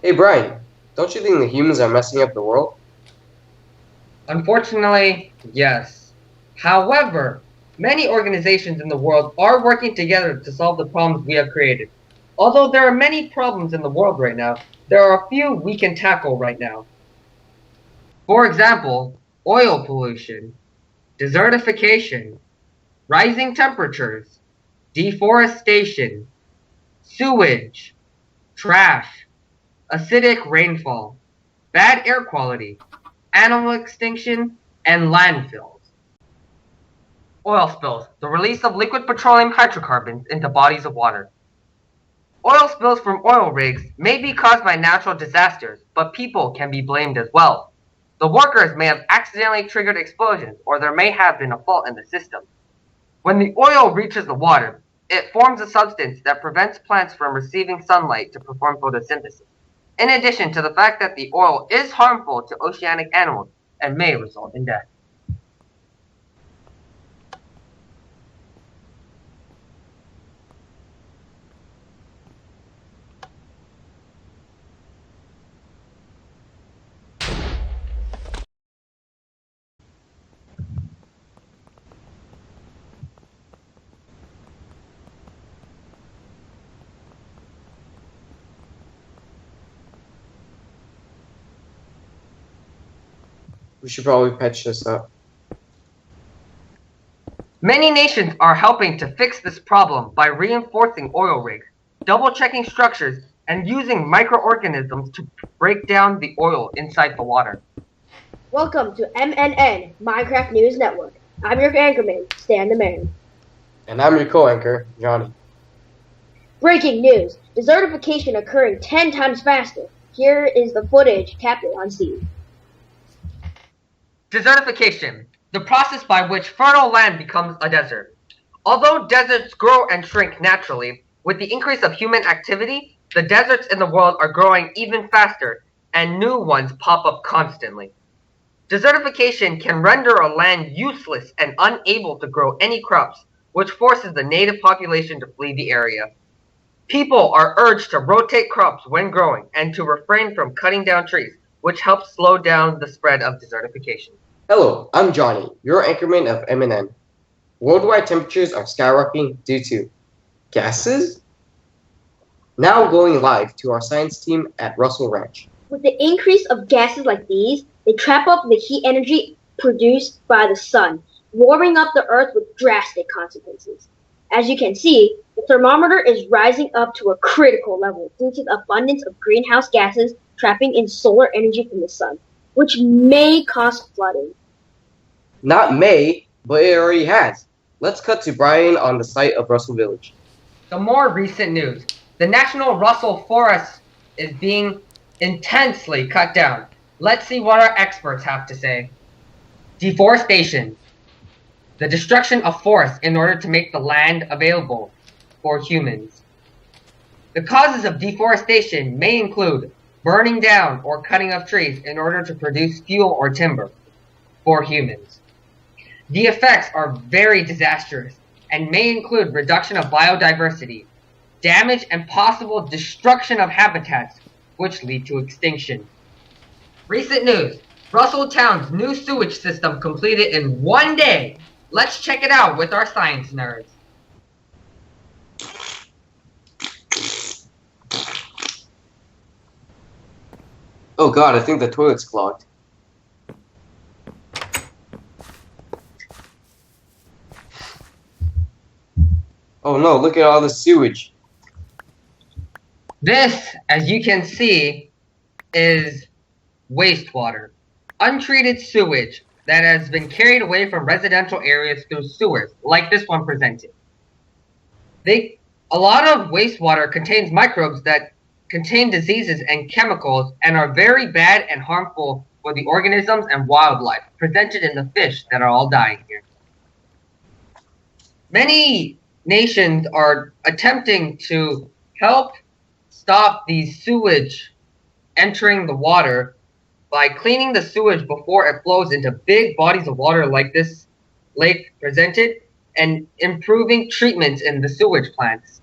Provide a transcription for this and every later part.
Hey Brian, don't you think the humans are messing up the world? Unfortunately, yes. However, many organizations in the world are working together to solve the problems we have created. Although there are many problems in the world right now, there are a few we can tackle right now. For example, oil pollution, desertification, rising temperatures, deforestation, sewage, trash, acidic rainfall, bad air quality, animal extinction, and landfills. Oil spills, the release of liquid petroleum hydrocarbons into bodies of water. Oil spills from oil rigs may be caused by natural disasters, but people can be blamed as well. The workers may have accidentally triggered explosions, or there may have been a fault in the system. When the oil reaches the water, it forms a substance that prevents plants from receiving sunlight to perform photosynthesis, in addition to the fact that the oil is harmful to oceanic animals and may result in death. We should probably patch this up. Many nations are helping to fix this problem by reinforcing oil rigs, double-checking structures, and using microorganisms to break down the oil inside the water. Welcome to MNN, Minecraft News Network. I'm your anchorman, Stan the Man. And I'm your co-anchor, Johnny. Breaking news, desertification occurring 10 times faster. Here is the footage captured on scene. Desertification, the process by which fertile land becomes a desert. Although deserts grow and shrink naturally, with the increase of human activity, the deserts in the world are growing even faster, and new ones pop up constantly. Desertification can render a land useless and unable to grow any crops, which forces the native population to flee the area. People are urged to rotate crops when growing and to refrain from cutting down trees, which helps slow down the spread of desertification. Hello, I'm Johnny, your anchorman of MNN. Worldwide temperatures are skyrocketing due to gases? Now going live to our science team at Russell Ranch. With the increase of gases like these, they trap up the heat energy produced by the sun, warming up the earth with drastic consequences. As you can see, the thermometer is rising up to a critical level due to the abundance of greenhouse gases trapping in solar energy from the sun, which may cause flooding. Not may, but it already has. Let's cut to Brian on the site of Russell Village. The more recent news, the National Russell Forest is being intensely cut down. Let's see what our experts have to say. Deforestation, the destruction of forests in order to make the land available for humans. The causes of deforestation may include burning down or cutting of trees in order to produce fuel or timber for humans. The effects are very disastrous and may include reduction of biodiversity, damage and possible destruction of habitats, which lead to extinction. Recent news, Russell Town's new sewage system completed in 1 day. Let's check it out with our science nerds. Oh god, I think the toilet's clogged. Oh no, look at all the sewage. This, as you can see, is wastewater. Untreated sewage that has been carried away from residential areas through sewers, like this one presented. A lot of wastewater contains microbes that contain diseases and chemicals and are very bad and harmful for the organisms and wildlife presented in the fish that are all dying here. Many nations are attempting to help stop the sewage entering the water by cleaning the sewage before it flows into big bodies of water like this lake presented and improving treatments in the sewage plants.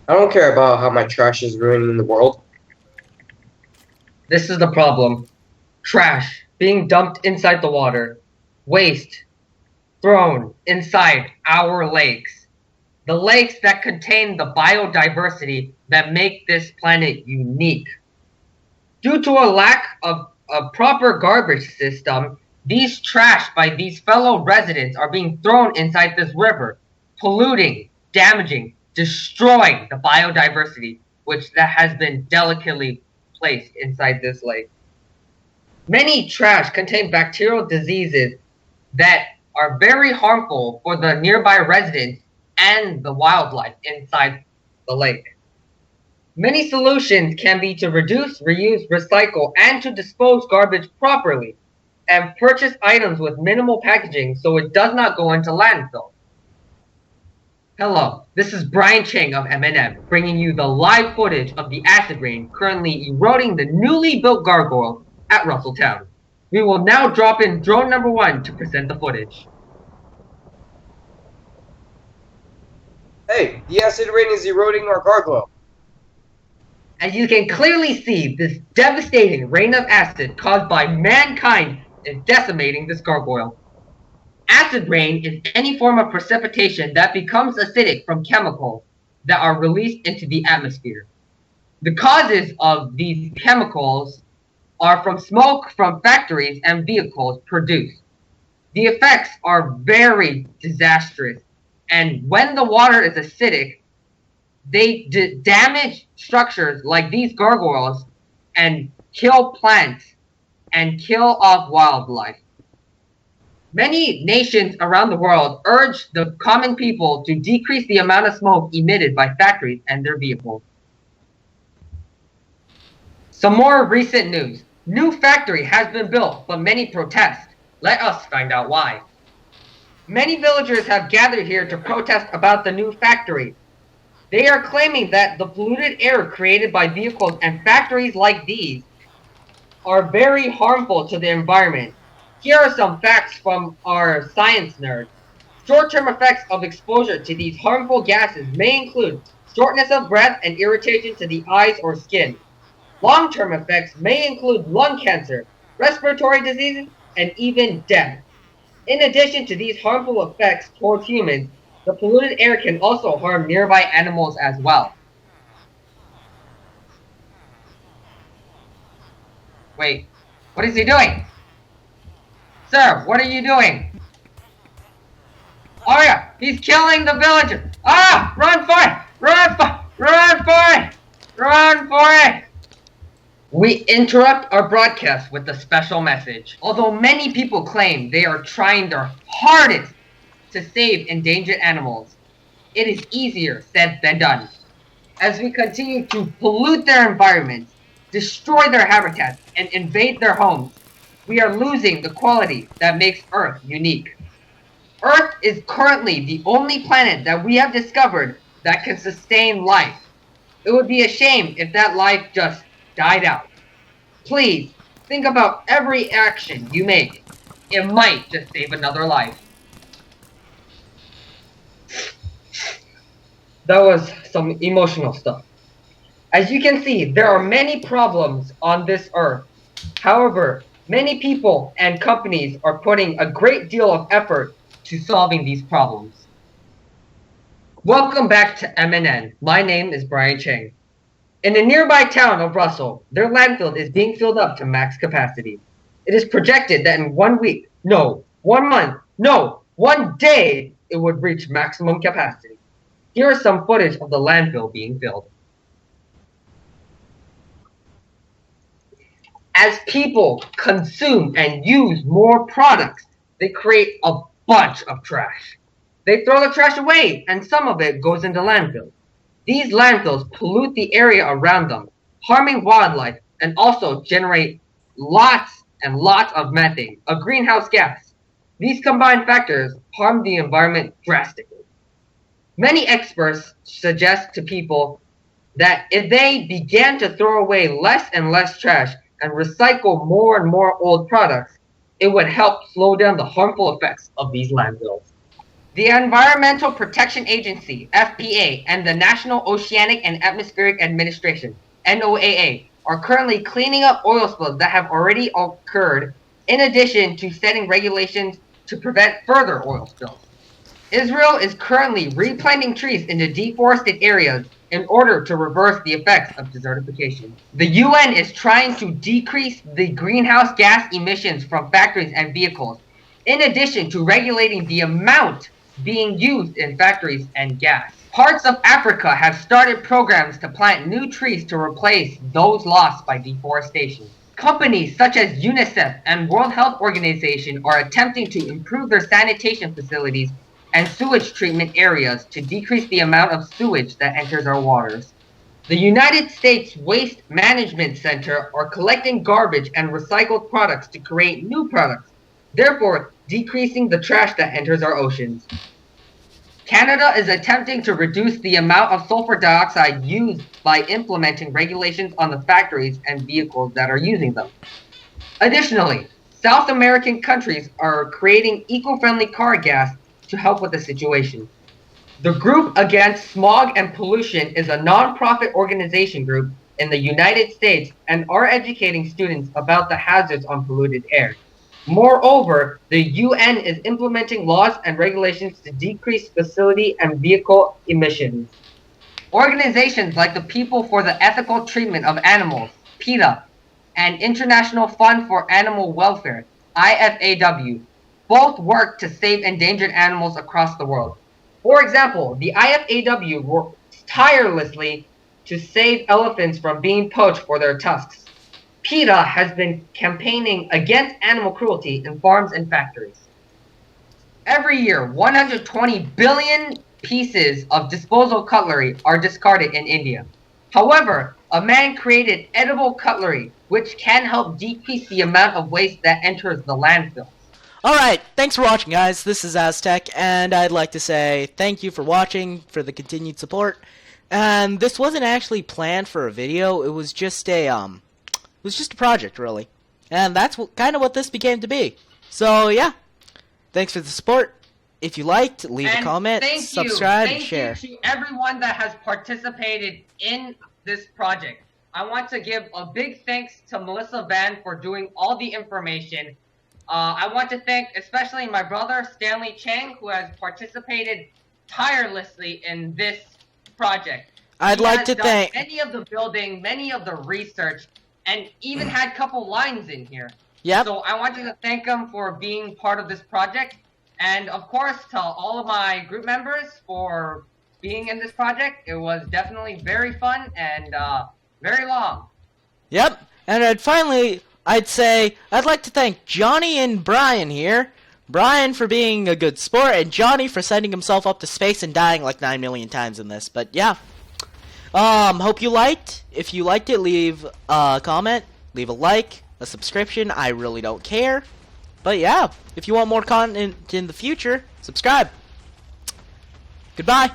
I don't care about how my trash is ruining the world. This is the problem. Trash being dumped inside the water. Waste thrown inside our lakes. The lakes that contain the biodiversity that make this planet unique. Due to a lack of a proper garbage system, these trash by these fellow residents are being thrown inside this river, polluting, damaging, destroying the biodiversity which that has been delicately placed inside this lake. Many trash contain bacterial diseases that are very harmful for the nearby residents and the wildlife inside the lake. Many solutions can be to reduce, reuse, recycle, and to dispose garbage properly, and purchase items with minimal packaging so it does not go into landfill. Hello, this is Brian Chang of M&M, bringing you the live footage of the acid rain currently eroding the newly built gargoyle at Russelltown. We will now drop in drone number 1 to present the footage. Hey, the acid rain is eroding our gargoyle. As you can clearly see, this devastating rain of acid caused by mankind is decimating this gargoyle. Acid rain is any form of precipitation that becomes acidic from chemicals that are released into the atmosphere. The causes of these chemicals are from smoke from factories and vehicles produced. The effects are very disastrous, and when the water is acidic, they damage structures like these gargoyles and kill plants and kill off wildlife. Many nations around the world urge the common people to decrease the amount of smoke emitted by factories and their vehicles. Some more recent news. New factory has been built, but many protest. Let us find out why. Many villagers have gathered here to protest about the new factory. They are claiming that the polluted air created by vehicles and factories like these are very harmful to the environment. Here are some facts from our science nerds. Short-term effects of exposure to these harmful gases may include shortness of breath and irritation to the eyes or skin. Long-term effects may include lung cancer, respiratory diseases, and even death. In addition to these harmful effects towards humans, the polluted air can also harm nearby animals as well. Wait, what is he doing? Sir, what are you doing? Oh yeah, he's killing the villager. Ah, run for it! Run for it! Run for it! We interrupt our broadcast with a special message. Although many people claim they are trying their hardest to save endangered animals, it is easier said than done. As we continue to pollute their environments, destroy their habitats, and invade their homes, we are losing the quality that makes Earth unique. Earth is currently the only planet that we have discovered that can sustain life. It would be a shame if that life just died out. Please, think about every action you make. It might just save another life. That was some emotional stuff. As you can see, there are many problems on this earth. However, many people and companies are putting a great deal of effort to solving these problems. Welcome back to MNN. My name is Brian Chang. In the nearby town of Russell, their landfill is being filled up to max capacity. It is projected that in 1 week, no, 1 month, no, 1 day, it would reach maximum capacity. Here is some footage of the landfill being filled. As people consume and use more products, they create a bunch of trash. They throw the trash away, and some of it goes into landfills. These landfills pollute the area around them, harming wildlife, and also generate lots and lots of methane, a greenhouse gas. These combined factors harm the environment drastically. Many experts suggest to people that if they began to throw away less and less trash and recycle more and more old products, it would help slow down the harmful effects of these landfills. The Environmental Protection Agency, FPA, and the National Oceanic and Atmospheric Administration, NOAA, are currently cleaning up oil spills that have already occurred, in addition to setting regulations to prevent further oil spills. Israel is currently replanting trees into deforested areas in order to reverse the effects of desertification. The UN is trying to decrease the greenhouse gas emissions from factories and vehicles, in addition to regulating the amount being used in factories and gas. Parts of Africa have started programs to plant new trees to replace those lost by deforestation. Companies such as UNICEF and World Health Organization are attempting to improve their sanitation facilities and sewage treatment areas to decrease the amount of sewage that enters our waters. The United States Waste Management Center are collecting garbage and recycled products to create new products, therefore decreasing the trash that enters our oceans. Canada is attempting to reduce the amount of sulfur dioxide used by implementing regulations on the factories and vehicles that are using them. Additionally, South American countries are creating eco-friendly car gas to help with the situation. The Group Against Smog and Pollution is a non-profit organization group in the United States and are educating students about the hazards on polluted air. Moreover, the UN is implementing laws and regulations to decrease facility and vehicle emissions. Organizations like the People for the Ethical Treatment of Animals, PETA, and International Fund for Animal Welfare, IFAW, both work to save endangered animals across the world. For example, the IFAW works tirelessly to save elephants from being poached for their tusks. PETA has been campaigning against animal cruelty in farms and factories. Every year, 120 billion pieces of disposal cutlery are discarded in India. However, a man created edible cutlery, which can help decrease the amount of waste that enters the landfill. Alright, thanks for watching, guys. This is Aztec, and I'd like to say thank you for watching, for the continued support. And this wasn't actually planned for a video. It was just a project, really. And that's kind of what this became to be. So, yeah. Thanks for the support. If you liked, leave a comment, subscribe, and share. Thank you to everyone that has participated in this project. I want to give a big thanks to Mellissa Van for doing all the information. I want to thank especially my brother, Stanley Chang, who has participated tirelessly in this project. I'd like to thank many of the building, many of the research, and even had a couple lines in here. Yep. So I wanted to thank him for being part of this project. And of course, to all of my group members for being in this project. It was definitely very fun and very long. Yep. And I'd say I'd like to thank Johnny and Brian here. Brian for being a good sport, and Johnny for sending himself up to space and dying like 9 million times in this. But yeah. Hope you liked. If you liked it, leave a comment, leave a like, a subscription. I really don't care. But yeah, if you want more content in the future, subscribe. Goodbye.